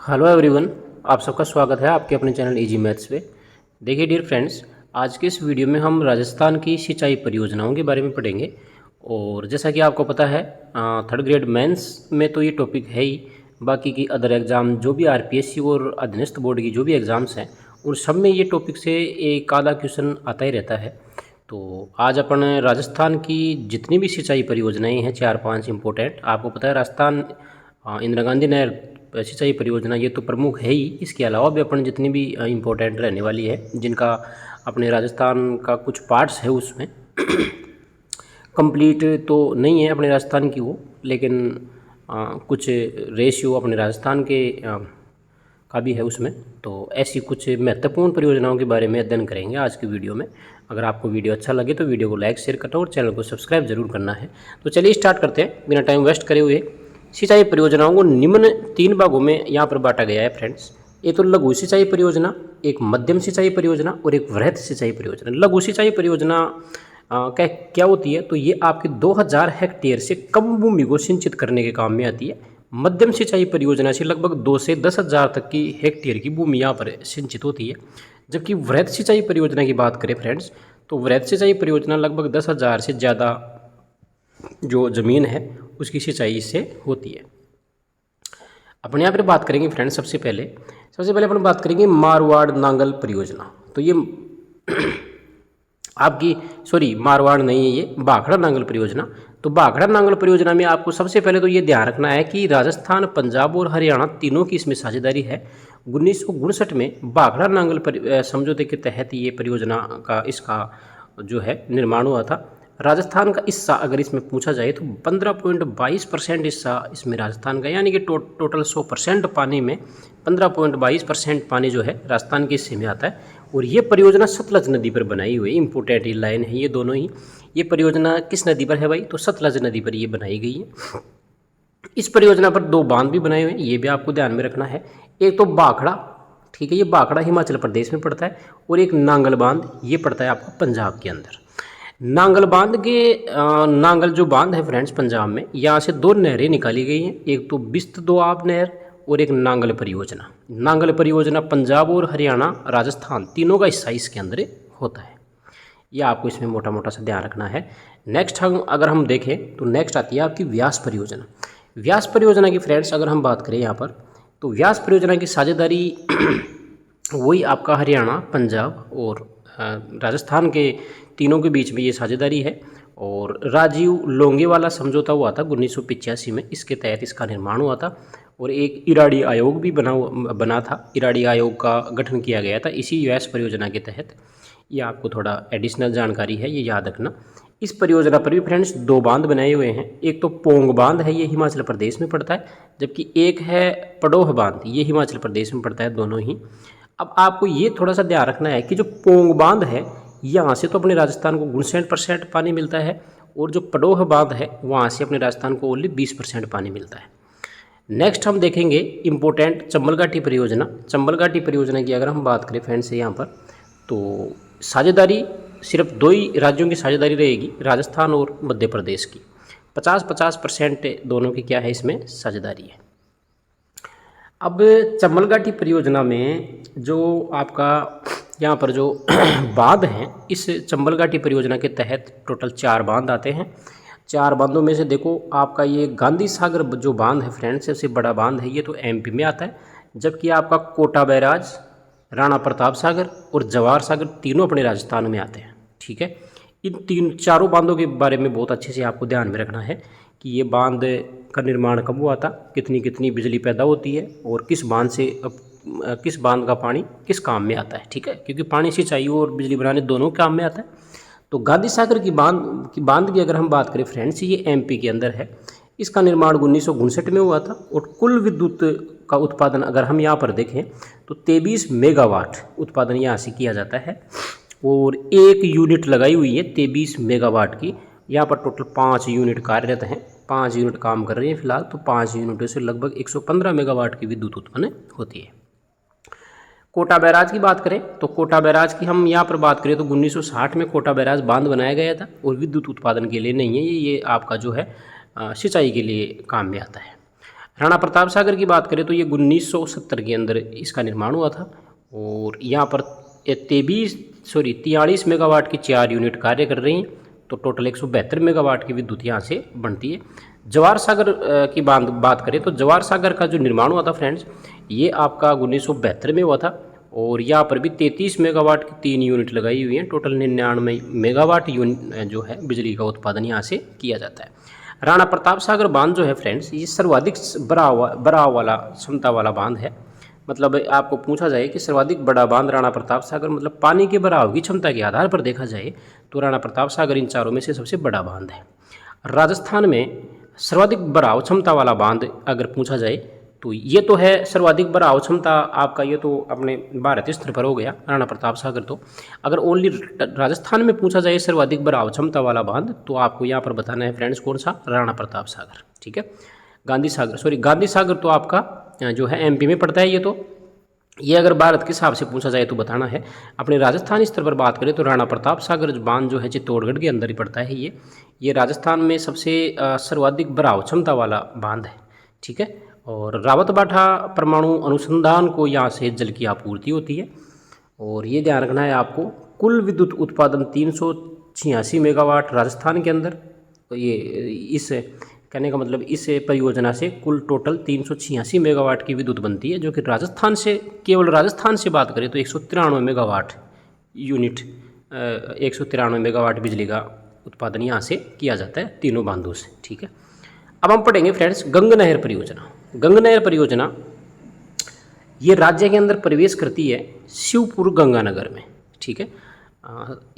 Hello everyone, आप सबका स्वागत है आपके अपने चैनल इजी मैथ्स पे। देखिए डियर फ्रेंड्स, आज के इस वीडियो में हम राजस्थान की सिंचाई परियोजनाओं के बारे में पढ़ेंगे। और जैसा कि आपको पता है, थर्ड ग्रेड मेंस में तो ये टॉपिक है ही। बाकी की अदर एग्ज़ाम जो भी आरपीएससी और अधीनस्थ बोर्ड की जो भी एग्ज़ाम्स हैं उन सब में ये टॉपिक से एक आधा क्वेश्चन आता ही रहता है। तो आज अपन राजस्थान की जितनी भी सिंचाई परियोजनाएँ हैं, 4-5 इम्पोर्टेंट, आपको पता है राजस्थान इंदिरा गांधी नहर सिंचाई परियोजना ये तो प्रमुख है ही। इसके अलावा भी अपन जितनी भी इम्पोर्टेंट रहने वाली है, जिनका अपने राजस्थान का कुछ पार्ट्स है उसमें कंप्लीट तो नहीं है अपने राजस्थान की वो, लेकिन कुछ रेशियो अपने राजस्थान के का भी है उसमें। तो ऐसी कुछ महत्वपूर्ण परियोजनाओं के बारे में अध्ययन करेंगे आज की वीडियो में। अगर आपको वीडियो अच्छा लगे तो वीडियो को लाइक शेयर करना और चैनल को सब्सक्राइब जरूर करना है। तो चलिए स्टार्ट करते हैं बिना टाइम वेस्ट करे हुए। सिंचाई परियोजनाओं को निम्न 3 भागों में यहाँ पर बांटा गया है फ्रेंड्स। एक तो लघु सिंचाई परियोजना, एक मध्यम सिंचाई परियोजना और एक वृहद सिंचाई परियोजना। लघु सिंचाई परियोजना क्या होती है? तो ये आपके 2000 हेक्टेयर से कम भूमि को सिंचित करने के काम में आती है। मध्यम सिंचाई परियोजना से लगभग 2 से 10,000 तक की हेक्टेयर की भूमि यहाँ पर सिंचित होती है। जबकि वृहद सिंचाई परियोजना की बात करें फ्रेंड्स, तो वृहद सिंचाई परियोजना लगभग 10,000 से ज़्यादा जो ज़मीन है उसकी सिंचाई इससे होती है। अपन यहाँ पर बात करेंगे फ्रेंड्स, सबसे पहले अपन बात करेंगे मारवाड़ नांगल परियोजना। तो ये मारवाड़ नहीं है, ये भाखड़ा नांगल परियोजना। तो भाखड़ा नांगल परियोजना में आपको सबसे पहले तो ये ध्यान रखना है कि राजस्थान, पंजाब और हरियाणा तीनों की इसमें साझेदारी है। 1959 में भाखड़ा नांगल समझौते के तहत ये परियोजना का इसका जो है निर्माण हुआ था। राजस्थान का हिस्सा अगर इसमें पूछा जाए तो 15.22% हिस्सा इसमें राजस्थान का, यानी कि टोटल 100% पानी में 15.22% पानी जो है राजस्थान के हिस्से में आता है। और ये परियोजना सतलज नदी पर बनाई हुई इम्पोर्टेंट लाइन है ये दोनों ही। ये परियोजना किस नदी पर है भाई? तो सतलज नदी पर ये बनाई गई है। इस परियोजना पर 2 बांध भी बनाए हुए हैं, ये भी आपको ध्यान में रखना है। एक तो भाखड़ा, ठीक है, ये भाखड़ा हिमाचल प्रदेश में पड़ता है, और एक नांगल बांध ये पड़ता है आपको पंजाब के अंदर। नांगल बांध के नांगल जो बांध है फ्रेंड्स पंजाब में, यहाँ से 2 नहरें निकाली गई हैं। एक तो बिस्त दोआब नहर और एक नांगल परियोजना। नांगल परियोजना पंजाब और हरियाणा, राजस्थान तीनों का हिस्सा इसके अंदर होता है। ये आपको इसमें मोटा मोटा सा ध्यान रखना है। नेक्स्ट अगर हम देखें तो नेक्स्ट आती है आपकी व्यास परियोजना। व्यास परियोजना की फ्रेंड्स अगर हम बात करें यहाँ पर, तो व्यास परियोजना की साझेदारी वही आपका हरियाणा, पंजाब और राजस्थान के तीनों के बीच में ये साझेदारी है। और राजीव लोंगे वाला समझौता हुआ था 1985 में, इसके तहत इसका निर्माण हुआ था। और एक इराडी आयोग भी बना था, इराडी आयोग का गठन किया गया था इसी व्यास परियोजना के तहत। ये आपको थोड़ा एडिशनल जानकारी है, ये याद रखना। इस परियोजना पर भी फ्रेंड्स 2 बांध बनाए हुए हैं। एक तो पोंग बांध है, ये हिमाचल प्रदेश में पड़ता है, जबकि एक है पडोह बांध, ये हिमाचल प्रदेश में पड़ता है, दोनों ही। अब आपको ये थोड़ा सा ध्यान रखना है कि जो पोंग बांध है यहाँ से तो अपने राजस्थान को 59% पानी मिलता है, और जो पडोह बांध है वहाँ से अपने राजस्थान को ओनली 20% पानी मिलता है। नेक्स्ट हम देखेंगे इम्पोर्टेंट चंबल घाटी परियोजना। चंबल घाटी परियोजना की अगर हम बात करें फ्रेंड्स यहाँ पर, तो साझेदारी सिर्फ 2 ही राज्यों की साझेदारी रहेगी, राजस्थान और मध्य प्रदेश की। 50-50% दोनों की क्या है इसमें साझेदारी है। अब चंबल घाटी परियोजना में जो आपका यहाँ पर जो बांध हैं, इस चंबल घाटी परियोजना के तहत टोटल 4 बांध आते हैं। 4 बांधों में से देखो आपका ये गांधी सागर जो बांध है फ्रेंड्स, सबसे बड़ा बांध है, ये तो एमपी में आता है। जबकि आपका कोटा बैराज, राणा प्रताप सागर और जवाहर सागर तीनों अपने राजस्थान में आते हैं, ठीक है। इन चारों बांधों के बारे में बहुत अच्छे से आपको ध्यान में रखना है कि ये बांध का निर्माण कब हुआ था, कितनी कितनी बिजली पैदा होती है, और किस बांध का पानी किस काम में आता है, ठीक है, क्योंकि पानी सिंचाई और बिजली बनाने दोनों काम में आता है। तो गांधी सागर की बांध की अगर हम बात करें फ्रेंड्स, ये एमपी के अंदर है। इसका निर्माण 1959 में हुआ था, और कुल विद्युत का उत्पादन अगर हम यहाँ पर देखें तो 23 मेगावाट उत्पादन यहाँ से किया जाता है। और एक यूनिट लगाई हुई है 23 मेगावाट की। यहाँ पर टोटल 5 यूनिट कार्यरत हैं, 5 यूनिट काम कर रही हैं फिलहाल। तो 5 यूनिटों से लगभग 115 मेगावाट की विद्युत उत्पन्न होती है। कोटा बैराज की बात करें तो कोटा बैराज की हम यहाँ पर बात करें तो 1960 में कोटा बैराज बांध बनाया गया था, और विद्युत उत्पादन के लिए नहीं है, ये आपका जो है सिंचाई के लिए काम में आता है। राणा प्रताप सागर की बात करें तो ये 1970 के अंदर इसका निर्माण हुआ था और यहाँ पर 43 मेगावाट की 4 यूनिट कार्य कर रही हैं, तो टोटल 172 मेगावाट की विद्युत यहाँ से बनती है। जवाहर सागर की बात करें तो जवाहर सागर का जो निर्माण हुआ था फ्रेंड्स, ये आपका 1972 में हुआ था और यहाँ पर भी 33 मेगावाट की 3 यूनिट लगाई हुई हैं। टोटल 99 मेगावाट जो है बिजली का उत्पादन यहाँ से किया जाता है। राणा प्रताप सागर बांध जो है फ्रेंड्स, ये सर्वाधिक बराव वाला क्षमता वाला बांध है। मतलब आपको पूछा जाए कि सर्वाधिक बड़ा बांध राणा प्रताप सागर, मतलब पानी के बराव की क्षमता के आधार पर देखा जाए तो राणा प्रताप सागर इन चारों में से सबसे बड़ा बांध है। राजस्थान में सर्वाधिक बराव क्षमता वाला बांध अगर पूछा जाए तो ये तो है सर्वाधिक बराव क्षमता आपका, ये तो अपने भारतीय स्तर पर हो गया राणा प्रताप सागर। तो अगर ओनली राजस्थान में पूछा जाए सर्वाधिक बराव क्षमता वाला बांध तो आपको यहाँ पर बताना है फ्रेंड्स कौन सा, राणा प्रताप सागर। ठीक है, गांधी सागर तो आपका जो है एमपी में पड़ता है। ये अगर भारत के हिसाब से पूछा जाए तो बताना है। अपने राजस्थान स्तर पर बात करें तो राणा प्रताप सागर बांध जो है चित्तौड़गढ़ के अंदर ही पड़ता है। ये राजस्थान में सबसे सर्वाधिक बराव क्षमता वाला बांध है। ठीक है, और रावतबाठा परमाणु अनुसंधान को यहाँ से जल की आपूर्ति होती है। और ये ध्यान रखना है आपको, कुल विद्युत उत्पादन 386 मेगावाट राजस्थान के अंदर। तो ये इस कहने का मतलब इस परियोजना से कुल टोटल 386 मेगावाट की विद्युत बनती है, जो कि राजस्थान से, केवल राजस्थान से बात करें तो 193 मेगावाट यूनिट 193 मेगावाट बिजली का उत्पादन यहाँ से किया जाता है तीनों बांधों से। ठीक है, अब हम पढ़ेंगे फ्रेंड्स गंग नहर परियोजना। गंग नहर परियोजना ये राज्य के अंदर प्रवेश करती है शिवपुर गंगानगर में। ठीक है,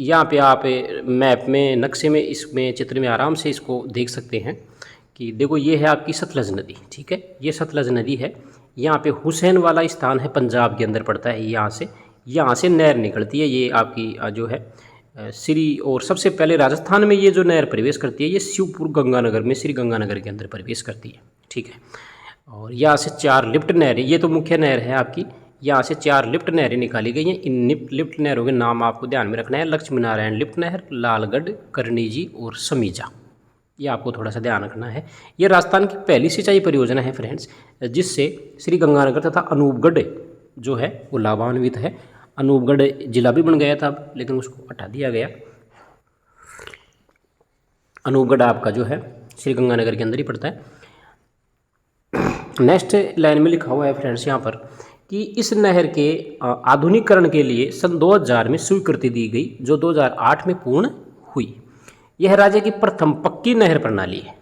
यहाँ पे आप मैप में, नक्शे में, इसमें चित्र में आराम से इसको देख सकते हैं कि देखो ये है आपकी सतलज नदी। ठीक है, ये सतलज नदी है। यहाँ पे हुसैन वाला स्थान है, पंजाब के अंदर पड़ता है। यहाँ से नहर निकलती है, ये आपकी जो है श्री, और सबसे पहले राजस्थान में ये जो नहर प्रवेश करती है ये शिवपुर गंगानगर में, श्री गंगानगर के अंदर प्रवेश करती है। ठीक है, और यहाँ से 4 लिफ्ट नहरें, ये तो मुख्य नहर है आपकी, यहाँ से 4 लिफ्ट नहरें निकाली गई हैं। इन लिफ्ट नहरों के नाम आपको ध्यान में रखना है, लक्ष्मी नारायण लिफ्ट नहर, लालगढ़, करनीजी और समीजा। ये आपको थोड़ा सा ध्यान रखना है। ये राजस्थान की पहली सिंचाई परियोजना है फ्रेंड्स, जिससे श्री गंगानगर तथा अनूपगढ़ जो है वो लाभान्वित है। अनूपगढ़ जिला भी बन गया था अब, लेकिन उसको हटा दिया गया। अनूपगढ़ आपका जो है श्री गंगानगर के अंदर ही पड़ता है। नेक्स्ट लाइन में लिखा हुआ है फ्रेंड्स यहाँ पर कि इस नहर के आधुनिकीकरण के लिए सन 2000 में स्वीकृति दी गई, जो 2008 में पूर्ण हुई। यह राज्य की प्रथम पक्की नहर प्रणाली है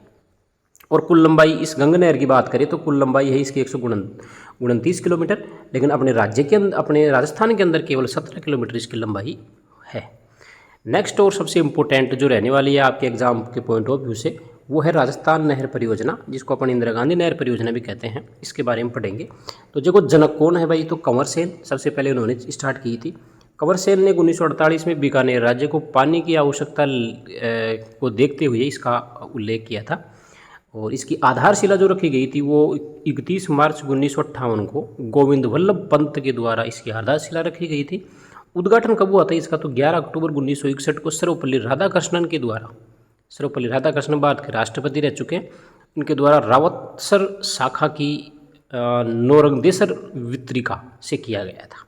और कुल लंबाई, इस गंग नहर की बात करें तो कुल लंबाई है इसकी 129 किलोमीटर, लेकिन अपने राजस्थान के अंदर केवल 17 किलोमीटर इसकी लंबाई है। नेक्स्ट और सबसे इम्पोर्टेंट जो रहने वाली है आपके एग्जाम के पॉइंट ऑफ व्यू से, वो है राजस्थान नहर परियोजना, जिसको अपन इंदिरा गांधी नहर परियोजना भी कहते हैं। इसके बारे में पढ़ेंगे। तो देखो जनक कौन है भाई, तो कंवर सेन सबसे पहले उन्होंने स्टार्ट की थी। कंवर सेन ने 1948 में बीकानेर राज्य को पानी की आवश्यकता को देखते हुए इसका उल्लेख किया था और इसकी आधारशिला जो रखी गई थी वो 31 मार्च 1958 को गोविंद वल्लभ पंत के द्वारा इसकी आधारशिला रखी गई थी। उद्घाटन कब हुआ था इसका, तो 11 अक्टूबर 1961 को सर्वपल्ली राधाकृष्णन के द्वारा, सर्वपल्ली राधाकृष्णन भारत के राष्ट्रपति रह चुके हैं, इनके द्वारा रावतसर शाखा की नौरंगदेसर वितरिका से किया गया था।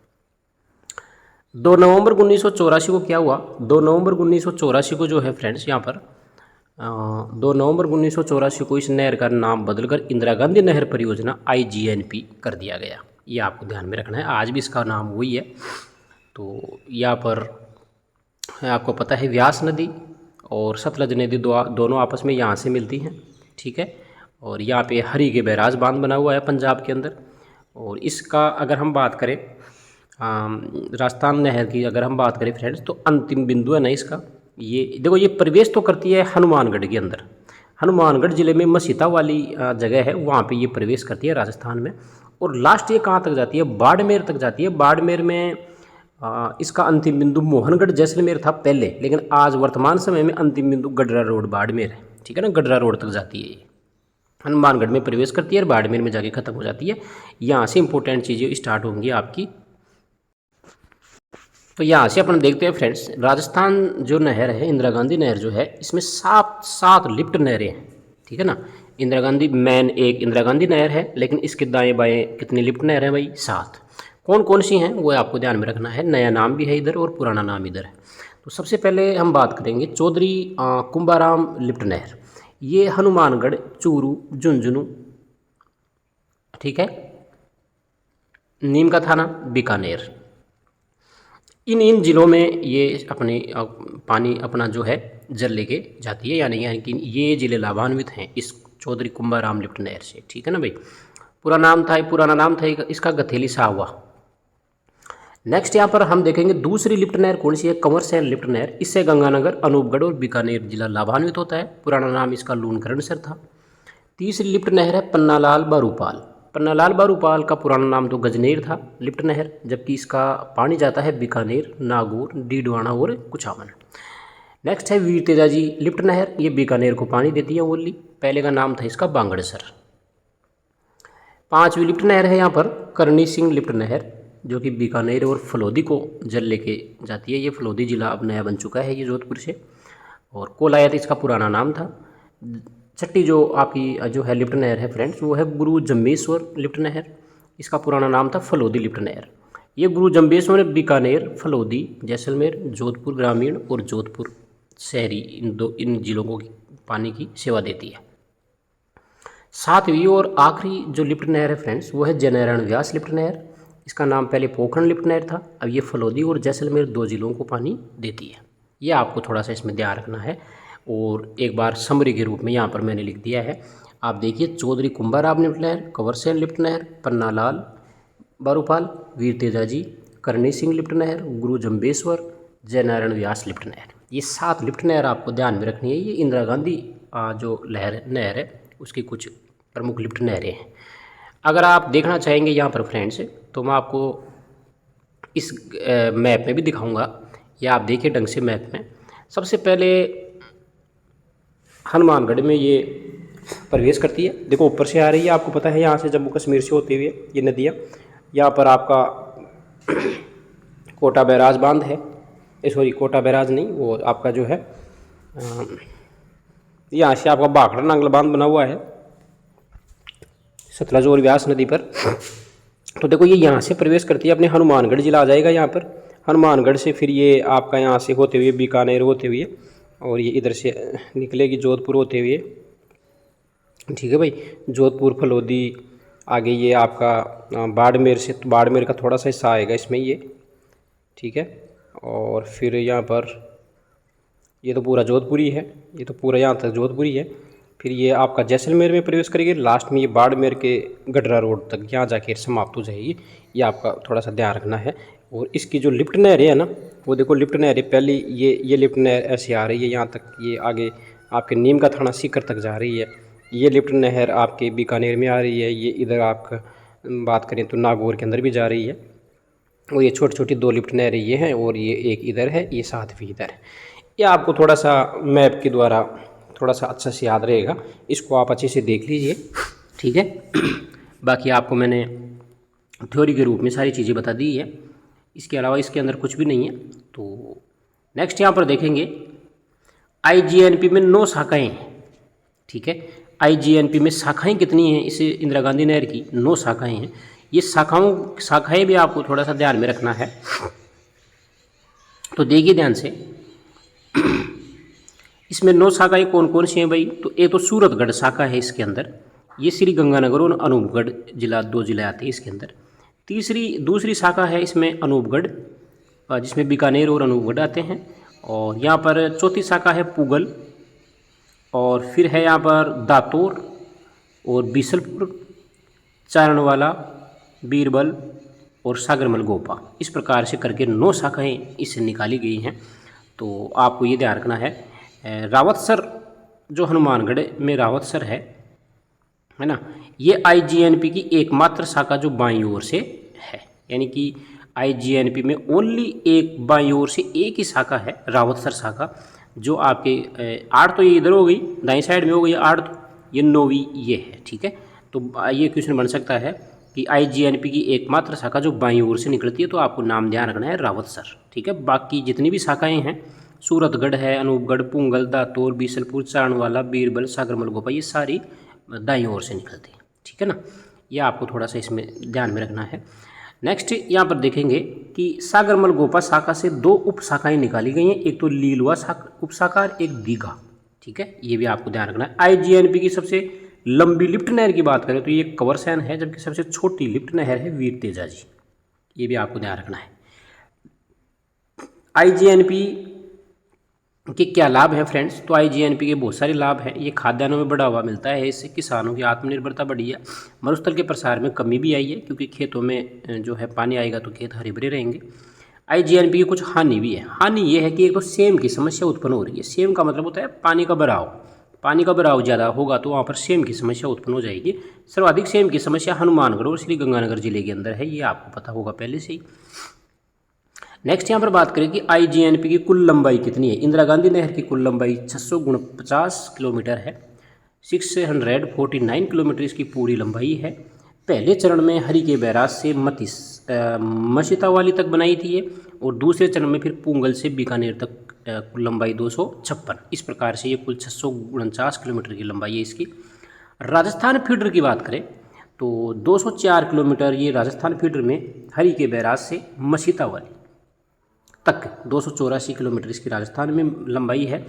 2 नवंबर 1984 को क्या हुआ, 2 नवंबर 1984 को जो है फ्रेंड्स यहाँ पर 2 नवंबर 1984 को इस नहर का नाम बदलकर इंदिरा गांधी नहर परियोजना IGNP कर दिया गया। ये आपको ध्यान में रखना है, आज भी इसका नाम वही है। तो यहाँ पर आपको पता है व्यास नदी और सतलज नदी दोनों आपस में यहाँ से मिलती हैं। ठीक है, और यहाँ पे हरी के बैराज बांध बना हुआ है पंजाब के अंदर। और इसका अगर हम बात करें राजस्थान नहर की अगर हम बात करें फ्रेंड्स, तो अंतिम बिंदु है ना इसका, ये देखो ये प्रवेश तो करती है हनुमानगढ़ के अंदर, हनुमानगढ़ जिले में मसीता वाली जगह है, वहाँ पे ये प्रवेश करती है राजस्थान में। और लास्ट ये कहाँ तक जाती है, बाड़मेर तक जाती है। बाड़मेर में इसका अंतिम बिंदु मोहनगढ़ जैसलमेर था पहले, लेकिन आज वर्तमान समय में अंतिम बिंदु गडरा रोड बाड़मेर है। ठीक है ना, गडरा रोड तक जाती है ये, हनुमानगढ़ में प्रवेश करती है और बाड़मेर में जाके खत्म हो जाती है। यहाँ से इंपॉर्टेंट चीज़ें स्टार्ट होंगी आपकी। तो यहाँ से अपन देखते हैं फ्रेंड्स, राजस्थान जो नहर है इंदिरा गांधी नहर जो है, इसमें 7 लिफ्ट नहरें हैं। ठीक है ना, इंदिरा गांधी मेन एक इंदिरा गांधी नहर है, लेकिन इसके दाएं बाएं कितनी लिफ्ट नहर है भाई? 7। कौन कौन सी हैं वो आपको ध्यान में रखना है, नया नाम भी है इधर और पुराना नाम इधर है। तो सबसे पहले हम बात करेंगे चौधरी कुंभाराम लिफ्ट नहर। ये हनुमानगढ़, चूरू, झुंझुनू, ठीक है, नीम का थाना, बीकानेर, इन जिलों में ये अपने पानी अपना जो है जल लेके जाती है, यानी कि ये जिले लाभान्वित हैं इस चौधरी कुंभाराम लिफ्ट नहर से, ठीक है ना भाई। पुराना नाम था इसका गथेली साहवा। नेक्स्ट यहाँ पर हम देखेंगे दूसरी लिफ्ट नहर कौन सी है, कंवर सेन लिफ्ट नहर। इससे गंगानगर, अनूपगढ़ और बीकानेर जिला लाभान्वित होता है। पुराना नाम इसका लूनकरणसर था। तीसरी लिफ्ट नहर है पन्नालाल बारूपाल। पन्नालाल बारूपाल का पुराना नाम तो गजनेर था लिफ्ट नहर, जबकि इसका पानी जाता है बीकानेर, नागौर, डीडवाना और कुछावन। नेक्स्ट है वीर तेजाजी लिफ्ट नहर। ये बीकानेर को पानी देती है ओनली, पहले का नाम था इसका बांगड़सर। पांचवी लिफ्ट नहर है यहाँ पर करनी सिंह लिफ्ट नहर, जो कि बीकानेर और फलोदी को जल लेके जाती है। ये फलोदी जिला अब नया बन चुका है ये जोधपुर से। और कोलायत इसका पुराना नाम था। छठी जो आपकी जो है लिफ्ट नहर है फ्रेंड्स, वो है गुरु जम्बेश्वर लिफ्ट नहर। इसका पुराना नाम था फलोदी लिफ्ट नहर। ये गुरु जम्बेश्वर बीकानेर, फलोदी, जैसलमेर, जोधपुर ग्रामीण और जोधपुर शहरी इन जिलों को पानी की सेवा देती है। सातवीं और आखिरी जो लिफ्ट नहर है फ्रेंड्स, वो है जयनारायण व्यास लिफ्ट नहर। इसका नाम पहले पोखरण लिफ्ट नहर था, अब ये फलोदी और जैसलमेर 2 जिलों को पानी देती है। ये आपको थोड़ा सा इसमें ध्यान रखना है। और एक बार समरी के रूप में यहाँ पर मैंने लिख दिया है, आप देखिए। चौधरी कुंभाराम लिफ्ट नहर, कंवर सेन लिफ्ट नहर, पन्नालाल बारूपाल, वीर तेजाजी, करनी सिंह लिफ्ट नहर, गुरु जम्बेश्वर, जयनारायण व्यास लिफ्ट नहर। ये 7 लिफ्ट नहर आपको ध्यान में रखनी है। ये इंदिरा गांधी जो नहर है उसकी कुछ प्रमुख लिफ्ट नहरें हैं। अगर आप देखना चाहेंगे यहाँ पर फ्रेंड्स, तो मैं आपको इस मैप में भी दिखाऊंगा, या आप देखिए ढंग से मैप में। सबसे पहले हनुमानगढ़ में ये प्रवेश करती है, देखो ऊपर से आ रही है, आपको पता है यहाँ से जम्मू कश्मीर से होते हुए ये नदियाँ। यहाँ पर आपका कोटा बैराज बांध है, सॉरी कोटा बैराज नहीं, वो आपका जो है यहाँ से आपका भाखड़ा नांगल बांध बना हुआ है सतलज और व्यास नदी पर। तो देखो ये यहाँ से प्रवेश करती है, अपने हनुमानगढ़ जिला आ जाएगा यहाँ पर। हनुमानगढ़ से फिर ये आपका यहाँ से होते हुए बीकानेर होते हुए, और ये इधर से निकलेगी जोधपुर होते हुए, ठीक है भाई। जोधपुर, फलोदी, आगे ये आपका बाड़मेर से, तो बाड़मेर का थोड़ा सा हिस्सा आएगा इसमें ये, ठीक है। और फिर यहाँ पर ये तो पूरा जोधपुरी है, ये तो पूरा यहाँ तक जोधपुरी है। फिर ये आपका जैसलमेर में प्रवेश करेगी, लास्ट में ये बाड़मेर के गडरा रोड तक यहाँ जाके समाप्त हो जाएगी। ये आपका थोड़ा सा ध्यान रखना है। और इसकी जो लिफ्ट नहर है ना, वो देखो लिफ्ट नहर पहली ये लिफ्ट नहर ऐसे आ रही है यहाँ तक, ये आगे आपके नीम का थाना सीकर तक जा रही है। ये लिफ्ट नहर आपके बीकानेर में आ रही है, ये इधर आपका बात करें तो नागौर के अंदर भी जा रही है। और ये छोटी छोटी 2 लिफ्ट नहरें ये हैं, और ये एक इधर है, ये 7वीं इधर है। ये आपको थोड़ा सा मैप के द्वारा थोड़ा सा अच्छा से याद रहेगा, इसको आप अच्छे से देख लीजिए, ठीक है। बाकी आपको मैंने थ्योरी के रूप में सारी चीज़ें बता दी है, इसके अलावा इसके अंदर कुछ भी नहीं है। तो नेक्स्ट यहाँ पर देखेंगे IGNP में 9 शाखाएँ हैं, ठीक है। IGNP में शाखाएँ कितनी हैं, इसे इंदिरा गांधी नहर की 9 शाखाएँ हैं। ये शाखाएँ भी आपको थोड़ा सा ध्यान में रखना है। तो देखिए ध्यान से, इसमें 9 शाखाएँ कौन कौन सी हैं भाई? तो एक तो सूरतगढ़ शाखा है इसके अंदर, ये श्री गंगानगर और अनूपगढ़ जिला 2 जिले आते हैं इसके अंदर। दूसरी शाखा है इसमें अनूपगढ़, जिसमें बीकानेर और अनूपगढ़ आते हैं। और यहाँ पर चौथी शाखा है पूगल, और फिर है यहाँ पर दातोर और बीसलपुर, चारणवाला, बीरबल और सागरमल गोपा। इस प्रकार से करके 9 शाखाएँ इससे निकाली गई हैं। तो आपको ये ध्यान रखना है। रावतसर जो हनुमानगढ़ में रावतसर है ना, ये IGNP की एकमात्र शाखा जो बाईं ओर से है, यानी कि IGNP में ओनली एक बाईं ओर से एक ही शाखा है, रावतसर शाखा, जो आपके 8 तो ये इधर हो गई, दाईं साइड में हो गई 8, तो ये 9वीं ये है, ठीक है। तो ये क्वेश्चन बन सकता है कि IGNP की एकमात्र शाखा जो बाईं ओर से निकलती है, तो आपको नाम ध्यान रखना है रावतसर, ठीक है। बाकी जितनी भी शाखाएँ हैं, सूरतगढ़ है, अनूपगढ़, पूंगल, दातोर, बीसलपुर, चारणवाला, बीरबल, सागरमल गोपा, ये सारी दाईं ओर से निकलती है। ठीक है ना, यह आपको थोड़ा सा इसमें ध्यान में रखना है। नेक्स्ट यहाँ पर देखेंगे कि सागरमल गोपा शाखा से 2 उपशाखाएं निकाली गई हैं, एक तो लीलुआ उपशाखा और एक दीघा। ठीक है, ये भी आपको ध्यान रखना है। आईजीएनपी की सबसे लंबी लिफ्ट नहर की बात करें तो ये कंवरसैन है, जबकि सबसे छोटी लिफ्ट नहर है वीर तेजाजी। ये भी आपको ध्यान रखना है। आईजीएनपी के क्या लाभ हैं फ्रेंड्स? तो आईजीएनपी के बहुत सारे लाभ हैं। ये खाद्यान्नों में बढ़ावा मिलता है, इससे किसानों की आत्मनिर्भरता बढ़ी है, मरुस्थल के प्रसार में कमी भी आई है, क्योंकि खेतों में जो है पानी आएगा तो खेत हरे भरे रहेंगे। आईजीएनपी की कुछ हानि भी है। हानि ये है कि एक तो सेम की समस्या उत्पन्न हो रही है। सेम का मतलब होता है पानी का बहाव। पानी का बहाव ज़्यादा होगा तो वहाँ पर सेम की समस्या उत्पन्न हो जाएगी। सर्वाधिक सेम की समस्या हनुमानगढ़ और श्री गंगानगर जिले के अंदर है, ये आपको पता होगा पहले से ही। नेक्स्ट यहाँ पर बात करें कि आईजीएनपी की कुल लंबाई कितनी है। इंदिरा गांधी नहर की कुल लंबाई 649 किलोमीटर है। 649 किलोमीटर इसकी पूरी लंबाई है। पहले चरण में हरि के बैराज से मसीतावाली तक बनाई थी ये, और दूसरे चरण में फिर पूंगल से बीकानेर तक कुल लंबाई 256। इस प्रकार से ये कुल 649 किलोमीटर की लंबाई है इसकी। राजस्थान फीडर की बात करें तो 204 किलोमीटर ये राजस्थान फीडर में हरि के बैराज से मसीतावाली तक 284 किलोमीटर इसकी राजस्थान में लंबाई है।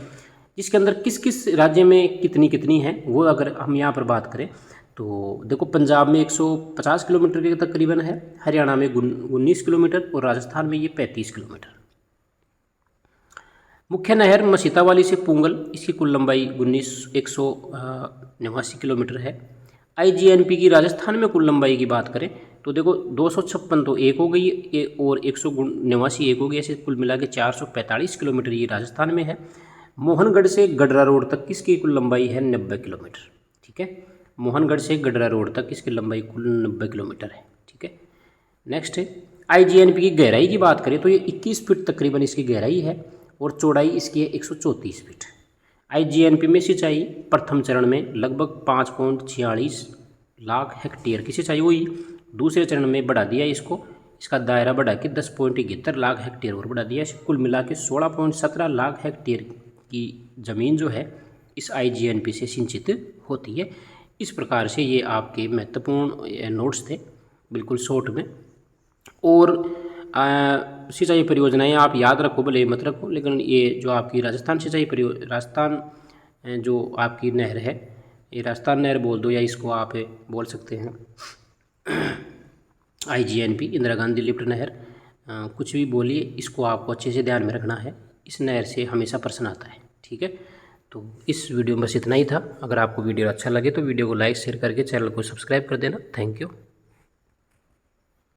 इसके अंदर किस किस राज्य में कितनी कितनी है वो अगर हम यहाँ पर बात करें तो देखो, पंजाब में 150 किलोमीटर के तकरीबन है, हरियाणा में 19 किलोमीटर और राजस्थान में ये 35 किलोमीटर। मुख्य नहर मसीतावाली से पूंगल, इसकी कुल लंबाई 189 किलोमीटर है। आईजीएनपी की राजस्थान में कुल लंबाई की बात करें तो देखो 256 तो एक हो गई और 189 एक हो गई, ऐसे कुल मिला के 445 किलोमीटर ये राजस्थान में है। मोहनगढ़ से गडरा रोड तक किसकी कुल लंबाई है 90 किलोमीटर। ठीक है, मोहनगढ़ से गडरा रोड तक इसकी लंबाई कुल 90 किलोमीटर है। ठीक है, नेक्स्ट है आईजीएनपी की गहराई की बात करें तो ये 21 फीट तकरीबन इसकी गहराई है और चौड़ाई इसकी है 134 फीट। आईजीएनपी में सिंचाई प्रथम चरण में लगभग 5.46 लाख हेक्टेयर की सिंचाई हुई। दूसरे चरण में बढ़ा दिया इसको, इसका दायरा बढ़ा के 10.71 लाख हेक्टेयर और बढ़ा दिया। कुल मिला के 16.17 लाख हेक्टेयर की ज़मीन जो है इस आईजीएनपी से सिंचित होती है। इस प्रकार से ये आपके महत्वपूर्ण नोट्स थे, बिल्कुल शॉर्ट में। और सिंचाई परियोजनाएं आप याद रखो, भले मत रखो, लेकिन ये जो आपकी राजस्थान राजस्थान जो आपकी नहर है, ये राजस्थान नहर बोल दो या इसको आप बोल सकते हैं आईजीएनपी, इंदिरा गांधी लिफ्ट नहर, कुछ भी बोलिए, इसको आपको अच्छे से ध्यान में रखना है। इस नहर से हमेशा प्रश्न आता है। ठीक है, तो इस वीडियो में बस इतना ही था। अगर आपको वीडियो अच्छा लगे तो वीडियो को लाइक शेयर करके चैनल को सब्सक्राइब कर देना। Thank you.